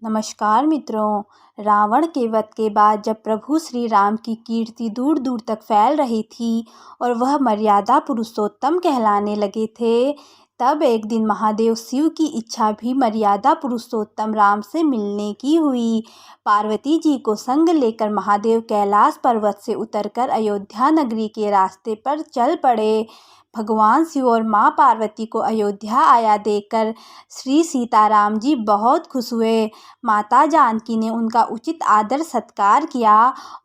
नमस्कार मित्रों। रावण के वध के बाद जब प्रभु श्री राम की कीर्ति दूर दूर तक फैल रही थी और वह मर्यादा पुरुषोत्तम कहलाने लगे थे, तब एक दिन महादेव शिव की इच्छा भी मर्यादा पुरुषोत्तम राम से मिलने की हुई। पार्वती जी को संग लेकर महादेव कैलाश पर्वत से उतरकर अयोध्या नगरी के रास्ते पर चल पड़े। भगवान शिव और माँ पार्वती को अयोध्या आया देखकर श्री सीताराम जी बहुत खुश हुए। माता जानकी ने उनका उचित आदर सत्कार किया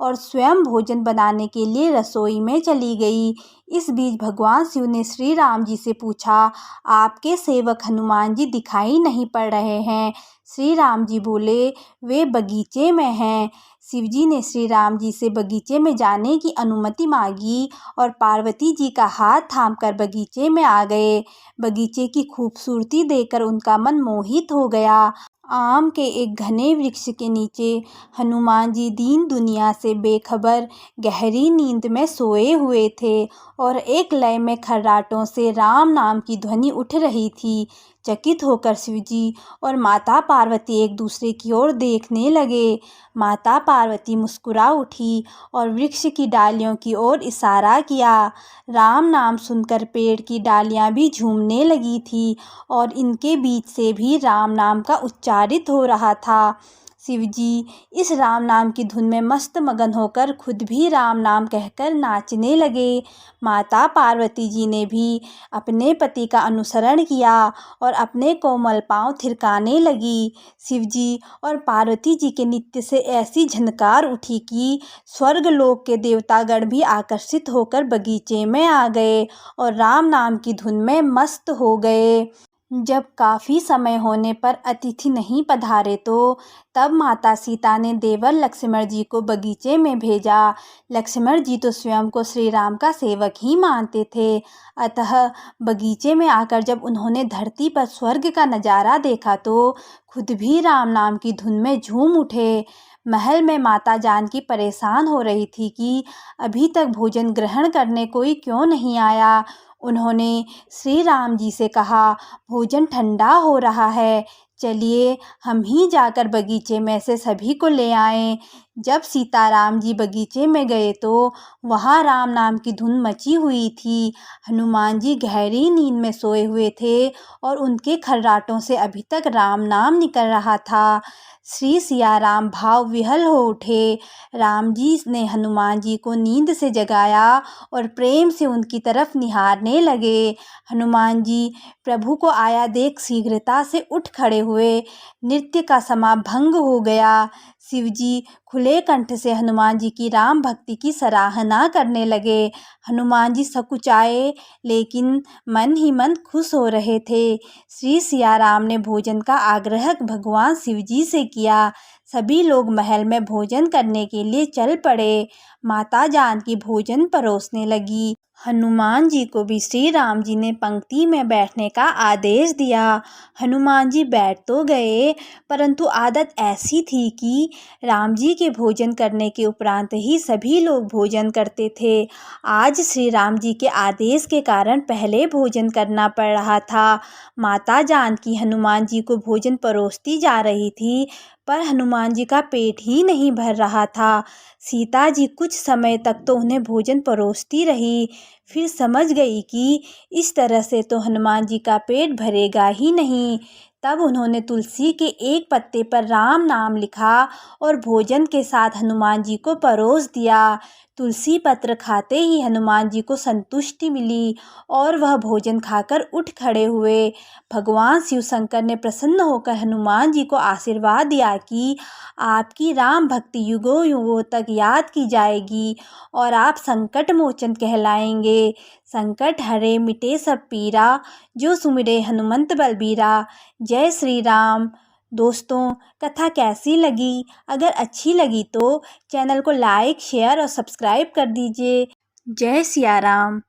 और स्वयं भोजन बनाने के लिए रसोई में चली गई। इस बीच भगवान शिव ने श्री राम जी से पूछा, आपके सेवक हनुमान जी दिखाई नहीं पड़ रहे हैं। श्री राम जी बोले, वे बगीचे में हैं। शिव जी ने श्री राम जी से बगीचे में जाने की अनुमति मांगी और पार्वती जी का हाथ थामकर बगीचे में आ गए। बगीचे की खूबसूरती देखकर उनका मन मोहित हो गया। आम के एक घने वृक्ष के नीचे हनुमान जी दीन दुनिया से बेखबर गहरी नींद में सोए हुए थे और एक लय में खर्राटों से राम नाम की ध्वनि उठ रही थी। चकित होकर शिवजी और माता पार्वती एक दूसरे की ओर देखने लगे। माता पार्वती मुस्कुरा उठी और वृक्ष की डालियों की ओर इशारा किया। राम नाम सुनकर पेड़ की डालियां भी झूमने लगी थी और इनके बीच से भी राम नाम का उच्चारित हो रहा था। शिवजी इस राम नाम की धुन में मस्त मगन होकर खुद भी राम नाम कहकर नाचने लगे। माता पार्वती जी ने भी अपने पति का अनुसरण किया और अपने कोमल पांव थिरकाने लगी। शिवजी और पार्वती जी के नृत्य से ऐसी झनकार उठी कि स्वर्गलोक के देवतागण भी आकर्षित होकर बगीचे में आ गए और राम नाम की धुन में मस्त हो गए। जब काफ़ी समय होने पर अतिथि नहीं पधारे तो तब माता सीता ने देवर लक्ष्मण जी को बगीचे में भेजा। लक्ष्मण जी तो स्वयं को श्री राम का सेवक ही मानते थे, अतः बगीचे में आकर जब उन्होंने धरती पर स्वर्ग का नज़ारा देखा तो खुद भी राम नाम की धुन में झूम उठे। महल में माता जानकी परेशान हो रही थी कि अभी तक भोजन ग्रहण करने कोई क्यों नहीं आया। उन्होंने श्री राम जी से कहा, भोजन ठंडा हो रहा है, चलिए हम ही जाकर बगीचे में से सभी को ले आएं। जब सीताराम जी बगीचे में गए तो वहाँ राम नाम की धुन मची हुई थी। हनुमान जी गहरी नींद में सोए हुए थे और उनके खर्राटों से अभी तक राम नाम निकल रहा था। श्री सिया राम भाव विह्वल हो उठे। राम जी ने हनुमान जी को नींद से जगाया और प्रेम से उनकी तरफ निहारने लगे। हनुमान जी प्रभु को आया देख शीघ्रता से उठ खड़े हुए। नृत्य का समा भंग हो गया। शिवजी खुले कंठ से हनुमान जी की राम भक्ति की सराहना करने लगे। हनुमान जी सकुचाए लेकिन मन ही मन खुश हो रहे थे। श्री सिया राम ने भोजन का आग्रह भगवान शिवजी से किया। सभी लोग महल में भोजन करने के लिए चल पड़े। माता जानकी भोजन परोसने लगी। हनुमान जी को भी श्री राम जी ने पंक्ति में बैठने का आदेश दिया। हनुमान जी बैठ तो गए, परंतु आदत ऐसी थी कि राम जी के भोजन करने के उपरांत ही सभी लोग भोजन करते थे। आज श्री राम जी के आदेश के कारण पहले भोजन करना पड़ रहा था। माता जानकी हनुमान जी को भोजन परोसती जा रही थी, पर हनुमान जी का पेट ही नहीं भर रहा था। सीता जी कुछ समय तक तो उन्हें भोजन परोसती रही, फिर समझ गई कि इस तरह से तो हनुमान जी का पेट भरेगा ही नहीं। तब उन्होंने तुलसी के एक पत्ते पर राम नाम लिखा और भोजन के साथ हनुमान जी को परोस दिया। तुलसी पत्र खाते ही हनुमान जी को संतुष्टि मिली और वह भोजन खाकर उठ खड़े हुए। भगवान शिव शंकर ने प्रसन्न होकर हनुमान जी को आशीर्वाद दिया कि आपकी राम भक्ति युगों युगों तक याद की जाएगी और आप संकट मोचन कहलाएंगे। संकट हरे मिटे सब पीरा, जो सुमिरे हनुमंत बलबीरा। जय श्री राम। दोस्तों, कथा कैसी लगी? अगर अच्छी लगी तो चैनल को लाइक, शेयर और सब्सक्राइब कर दीजिए। जय सिया राम।